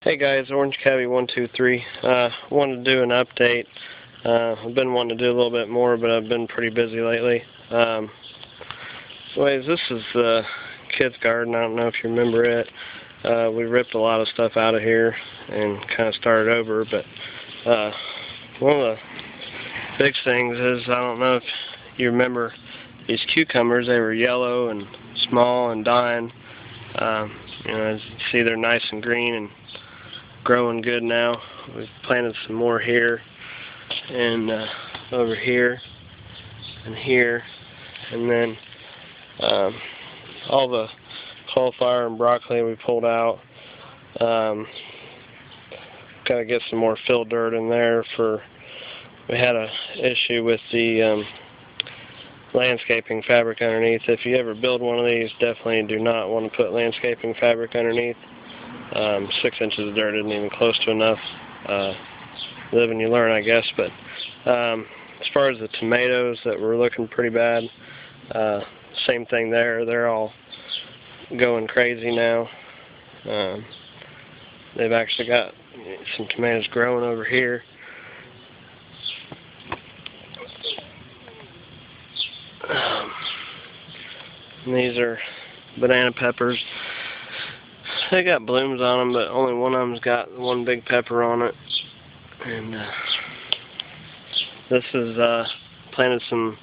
Hey guys, Orange Cabbie 123. Wanted to do an update. I've been wanting to do a little bit more, but I've been pretty busy lately. Anyways, this is the kid's garden. I don't know if you remember it. We ripped a lot of stuff out of here and kind of started over, but one of the big things is, I don't know if you remember these cucumbers. They were yellow and small and dying. As you see, they're nice and green and growing good now. We've planted some more here and over here and here, and then all the cauliflower and broccoli we pulled out. Got to get some more fill dirt in there. We had a issue with the landscaping fabric underneath. If you ever build one of these, definitely do not want to put landscaping fabric underneath. 6 inches of dirt isn't even close to enough. Live and you learn, I guess. But as far as the tomatoes that were looking pretty bad, same thing there. They're all going crazy now. They've actually got some tomatoes growing over here. And these are banana peppers. They got blooms on them, but only one of them's got one big pepper on it. And this is planted some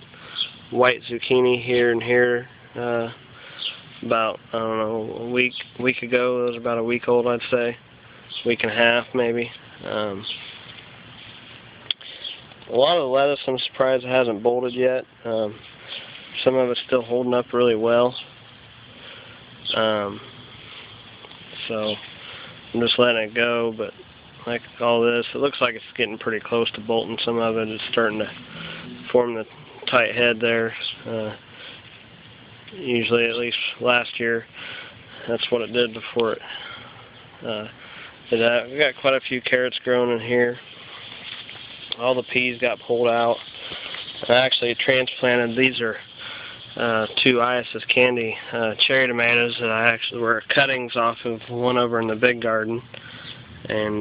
white zucchini here and here. About, I don't know, a week ago. It was about a week old, I'd say. Week and a half, maybe. A lot of the lettuce, I'm surprised it hasn't bolted yet. Some of it's still holding up really well. So I'm just letting it go, but like all this, it looks like it's getting pretty close to bolting. Some of it is starting to form the tight head there. Usually, at least last year, that's what it did before it. We got quite a few carrots growing in here. All the peas got pulled out. I actually transplanted. These are two Isis Candy cherry tomatoes that I actually were cuttings off of one over in the big garden, and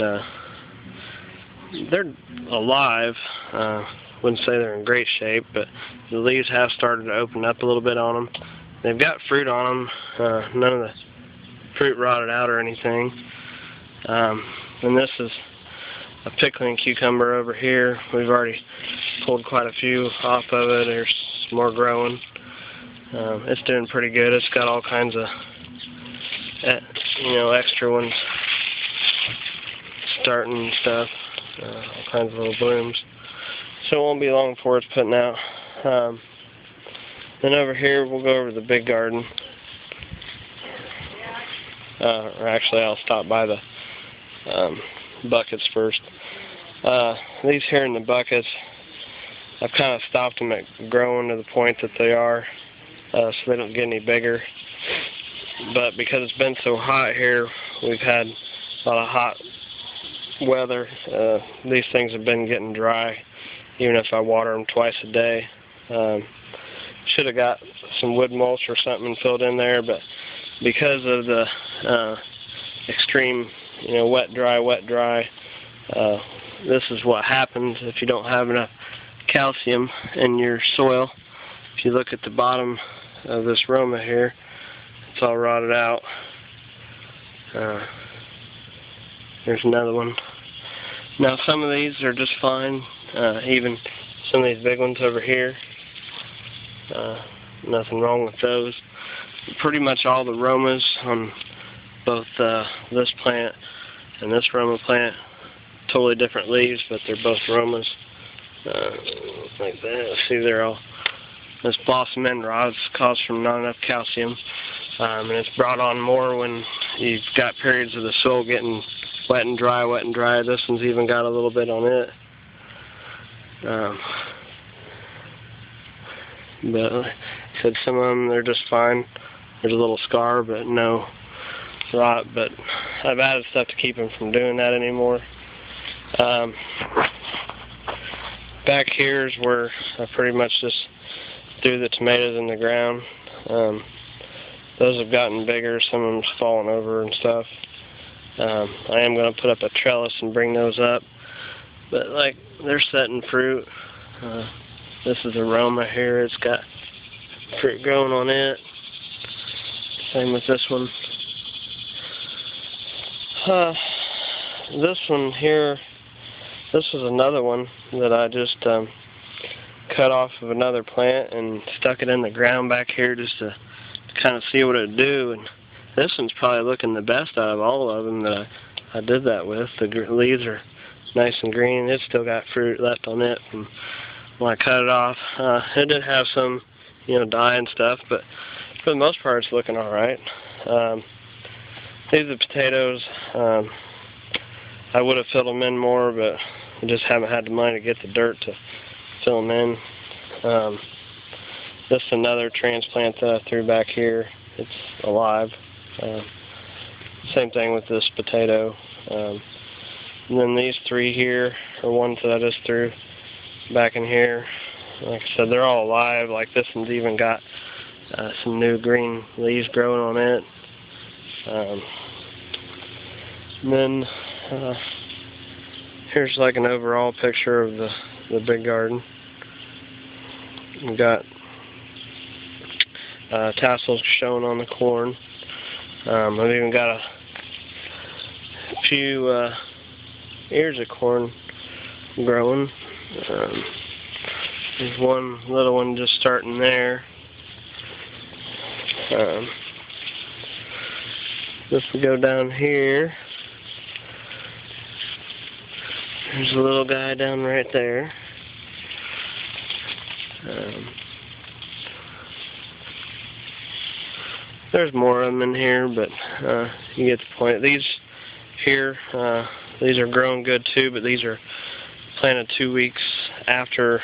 they're alive. Wouldn't say they're in great shape, but the leaves have started to open up a little bit on them. They've got fruit on them. None of the fruit rotted out or anything. And this is a pickling cucumber over here. We've already pulled quite a few off of it. There's more growing. It's doing pretty good. It's got all kinds of, extra ones starting and stuff. All kinds of little blooms. So it won't be long before it's putting out. Then over here, we'll go over to the big garden. Or actually, I'll stop by the buckets first. These here in the buckets, I've kind of stopped them at growing to the point that they are. So they don't get any bigger. But because it's been so hot here, we've had a lot of hot weather. These things have been getting dry, even if I water them twice a day. Should have got some wood mulch or something filled in there, but because of the extreme, wet, dry, this is what happens if you don't have enough calcium in your soil. If you look at the bottom of this Roma here, it's all rotted out. There's another one. Now some of these are just fine, even some of these big ones over here. Nothing wrong with those. Pretty much all the Romas on both this plant and this Roma plant, totally different leaves, but they're both Romas. Like that. See, they're all, this blossom end rot's caused from not enough calcium, and it's brought on more when you've got periods of the soil getting wet and dry. This one's even got a little bit on it. But like I said, some of them, they're just fine. There's a little scar, but no rot. But I've added stuff to keep them from doing that anymore. Back here is where I pretty much just threw the tomatoes in the ground. Those have gotten bigger. Some of them's fallen over and stuff. I am going to put up a trellis and bring those up, but like they're setting fruit. This is aroma here. It's got fruit growing on it. Same with this one. This one here, this was another one that I just cut off of another plant and stuck it in the ground back here just to kind of see what it would do. And this one's probably looking the best out of all of them that I did that with. The leaves are nice and green. It's still got fruit left on it from when I cut it off. It did have some, dye and stuff, but for the most part it's looking alright. These are potatoes. I would have filled them in more, but I just haven't had the money to get the dirt to fill them in. This is another transplant that I threw back here. It's alive. Same thing with this potato. And then these three here are ones that I just threw back in here. Like I said, they're all alive. Like this one's even got some new green leaves growing on it. And then here's like an overall picture of the big garden. We've got tassels showing on the corn. I've even got a few ears of corn growing. There's one little one just starting there. If we go down here, there's a little guy down right there. There's more of them in here, but you get the point. These here, these are growing good too, but these are planted 2 weeks after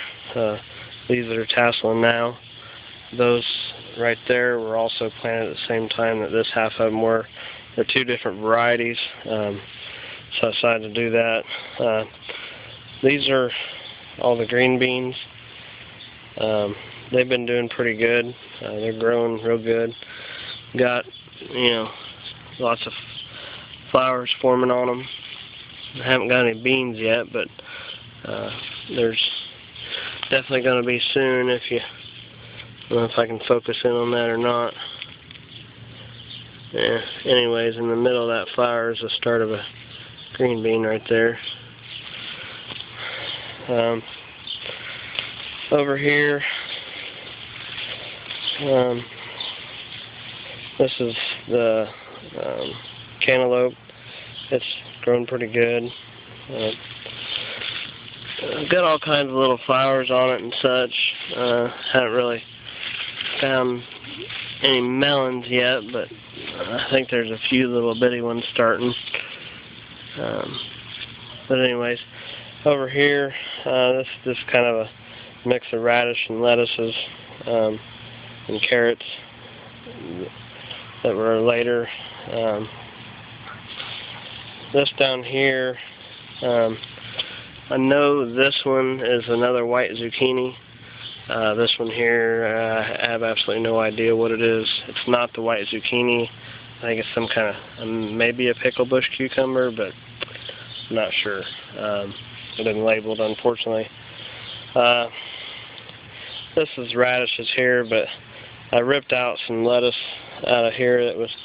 these that are tasseling now. Those right there were also planted at the same time that this half of them were. They're two different varieties, so I decided to do that. These are all the green beans. They've been doing pretty good. They're growing real good. Got, lots of flowers forming on them. I haven't got any beans yet, but there's definitely going to be soon. I don't know if I can focus in on that or not. Yeah, anyways, in the middle of that flower is the start of a green bean right there. Over here, this is the cantaloupe. It's grown pretty good. I've got all kinds of little flowers on it and such. Haven't really found any melons yet, but I think there's a few little bitty ones starting. But anyways, over here, this is just kind of a mix of radish and lettuces and carrots that were later. This down here, I know this one is another white zucchini. This one here, I have absolutely no idea what it is. It's not the white zucchini. I think it's some kind of, maybe a pickle bush cucumber, but I'm not sure. It isn't labeled, unfortunately. This is radishes here, but I ripped out some lettuce out of here that was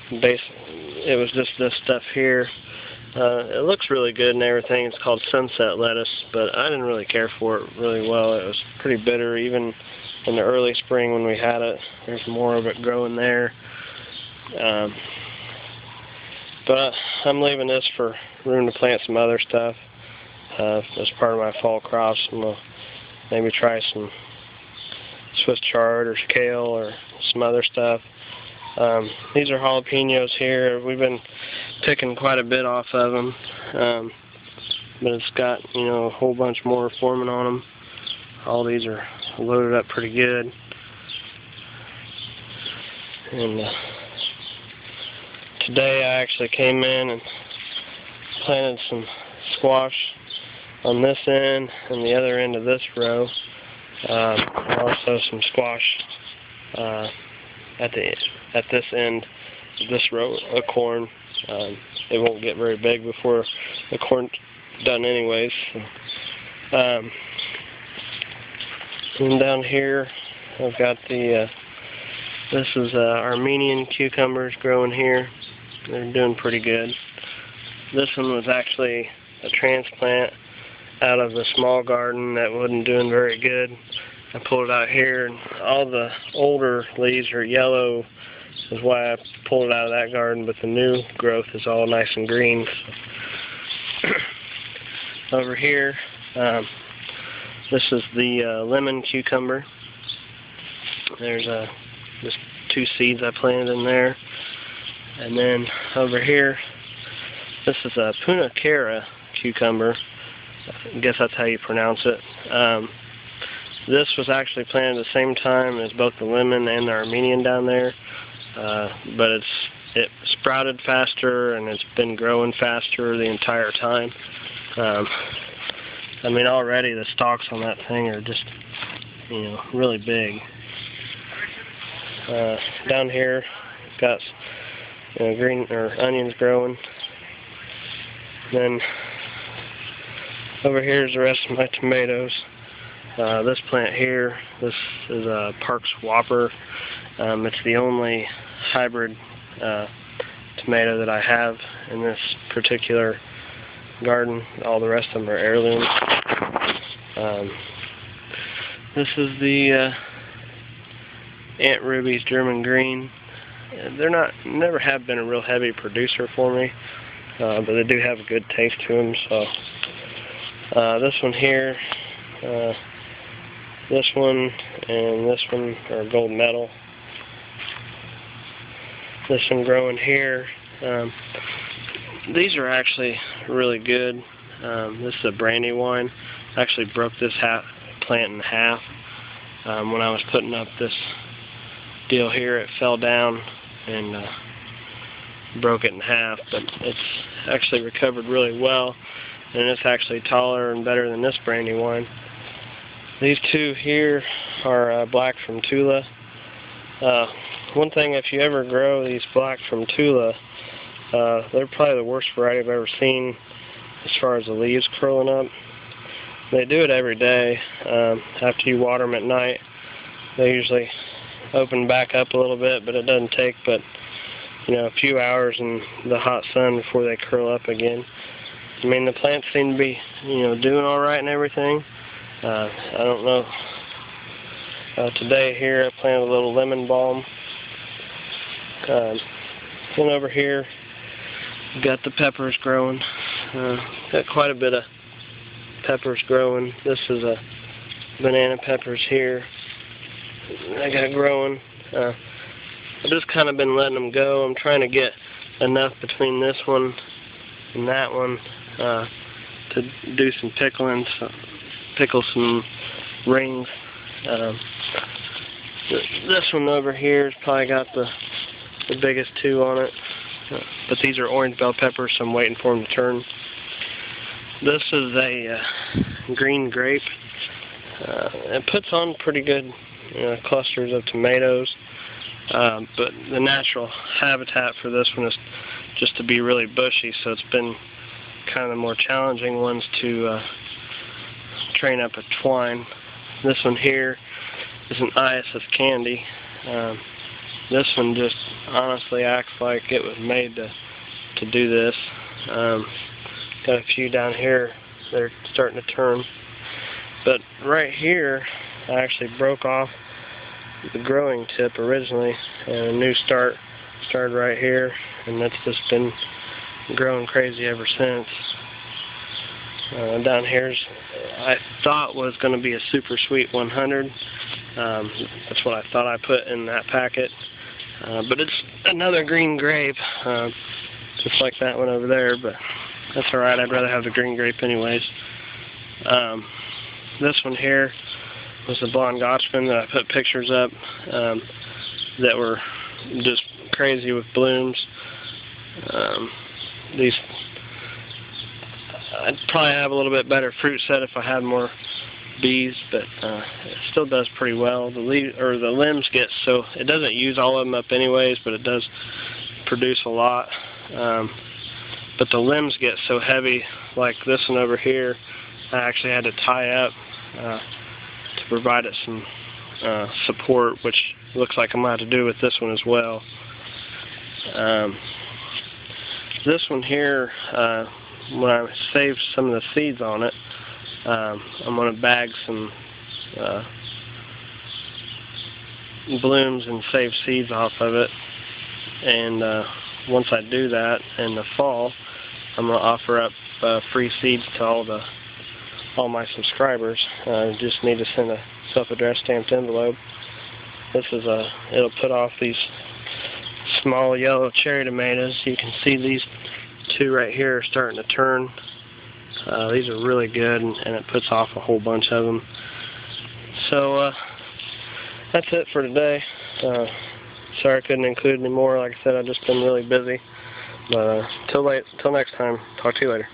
it was just this stuff here. It looks really good and everything. It's called sunset lettuce, but I didn't really care for it really well. It was pretty bitter even in the early spring when we had it. There's more of it growing there. But I'm leaving this for room to plant some other stuff as part of my fall crops. And we'll maybe try some Swiss chard or kale or some other stuff. These are jalapenos here. We've been picking quite a bit off of them, but it's got a whole bunch more forming on them. All these are loaded up pretty good. And today I actually came in and planted some squash on this end and the other end of this row. Also some squash at this end of this row of corn. It won't get very big before the corn's done anyways. And down here I've got the this is Armenian cucumbers growing here. They're doing pretty good. This one was actually a transplant out of the small garden that wasn't doing very good. I pulled it out here, and all the older leaves are yellow. That's why I pulled it out of that garden, but the new growth is all nice and green. Over here, this is the lemon cucumber. There's just 2 seeds I planted in there. And then over here, this is a Punacara cucumber. I guess that's how you pronounce it. This was actually planted at the same time as both the lemon and the Armenian down there. But it sprouted faster, and it's been growing faster the entire time. I mean, already the stalks on that thing are just, really big. Down here, got green or onions growing. Then over here is the rest of my tomatoes. This plant here, this is a Parks Whopper. It's the only hybrid tomato that I have in this particular garden. All the rest of them are heirlooms. This is the Aunt Ruby's German Green. They're never have been a real heavy producer for me, but they do have a good taste to them. So this one here, this one, and this one are gold medal. This one growing here, these are actually really good. This is a Brandywine. I actually broke this plant in half. When I was putting up this deal here, it fell down and broke it in half, but it's actually recovered really well, and it's actually taller and better than this Brandywine. These 2 here are black from Tula. One thing, if you ever grow these black from Tula, they're probably the worst variety I've ever seen as far as the leaves curling up. They do it every day. After you water them at night, they usually open back up a little bit, but it doesn't take but a few hours in the hot sun before they curl up again. I mean, the plants seem to be doing all right and everything. I don't know. Today here I planted a little lemon balm. Then over here, got the peppers growing. Got quite a bit of peppers growing. This is a banana peppers here. I got growing. I've just kind of been letting them go. I'm trying to get enough between this one and that one to do some pickling, pickle some rings. This one over here has probably got the biggest 2 on it. But these are orange bell peppers, so I'm waiting for them to turn. This is a green grape. It puts on pretty good clusters of tomatoes, but the natural habitat for this one is just to be really bushy, so it's been kind of the more challenging ones to train up a twine. This one here is an Isis candy. This one just honestly acts like it was made to do this. Got a few down here that are starting to turn. But right here, I actually broke off the growing tip originally, and a new start started right here, and that's just been growing crazy ever since. Down here's, I thought was going to be a Super Sweet 100. That's what I thought I put in that packet. But it's another green grape, just like that one over there, but that's alright. I'd rather have the green grape anyways. This one here was the Blonde Gotchman that I put pictures up that were just crazy with blooms. These, I'd probably have a little bit better fruit set if I had more bees, but it still does pretty well. The limbs get, so it doesn't use all of them up anyways, but it does produce a lot. but the limbs get so heavy, like this one over here, I actually had to tie up to provide it some support, which looks like I'm going to have to do with this one as well. This one here, when I saved some of the seeds on it, I'm going to bag some blooms and save seeds off of it, and once I do that in the fall, I'm going to offer up free seeds to all my subscribers. Just need to send a self-addressed stamped envelope. This is it'll put off these small yellow cherry tomatoes. You can see these two right here are starting to turn. These are really good, and it puts off a whole bunch of them. So that's it for today. Sorry I couldn't include any more. Like I said, I've just been really busy. But till next time, talk to you later.